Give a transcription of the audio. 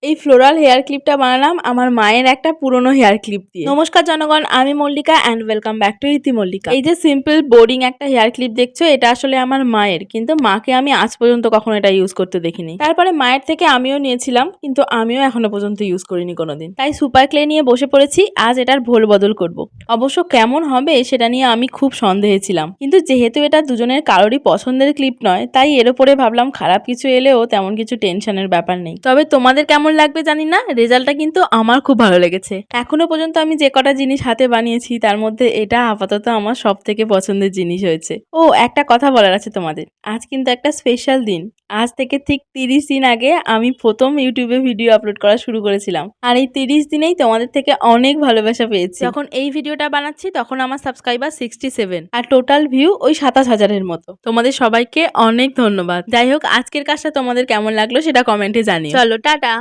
এই floral hair ক্লিপটা বানালাম আমার মায়ের একটা পুরনো হেয়ার ক্লিপ দিয়ে। নমস্কার জনগণ, আমি Mallika and welcome back to ইতি মল্লিকা। এই যে সিম্পল বোরিং একটা হেয়ার ক্লিপ দেখছো, এটা আসলে আমার মায়ের, কিন্তু মাকে আমি আজ পর্যন্ত কখনো এটা ইউজ করতে দেখিনি। তারপরে মায়ের থেকে আমিও নিয়েছিলাম, কিন্তু আমিও এখনো পর্যন্ত ইউজ করিনি কোনোদিন। তাই সুপার ক্লে নিয়ে বসে পড়েছি, আজ এটার ভোল বদল করব। অবশ্য কেমন হবে সেটা নিয়ে আমি খুব সন্দেহে ছিলাম, কিন্তু যেহেতু এটা দুজনের কারোরই পছন্দের ক্লিপ নয়, তাই এর উপরে ভাবলাম খারাপ কিছু এলেও তেমন কিছু টেনশনের ব্যাপার নেই। তবে তোমাদের কেমন লাগবে জানি না, রেজাল্টটা কিন্তু আমার খুব ভালো লেগেছে। এখনো পর্যন্ত আমি যে কটা জিনিস হাতে বানিয়েছি তার মধ্যে এটা আপাতত আমার সব থেকে পছন্দের জিনিস হয়েছে। ও একটা কথা বলার আছে তোমাদের, আজ কিন্তু একটা স্পেশাল দিন। আজ থেকে ঠিক 30 দিন আগে আমি প্রথম ইউটিউবে ভিডিও আপলোড করা শুরু করেছিলাম, আর এই 30 দিনেই তোমাদের থেকে অনেক ভালোবাসা পেয়েছি। যখন এই ভিডিওটা বানাচ্ছি তখন আমার সাবস্ক্রাইবার 67 আর টোটাল ভিউ ওই 27,000-এর মতো। তোমাদের সবাইকে অনেক ধন্যবাদ। যাই হোক, আজকের কাজটা তোমাদের কেমন লাগলো সেটা কমেন্টে জানিও। চলো টাটা।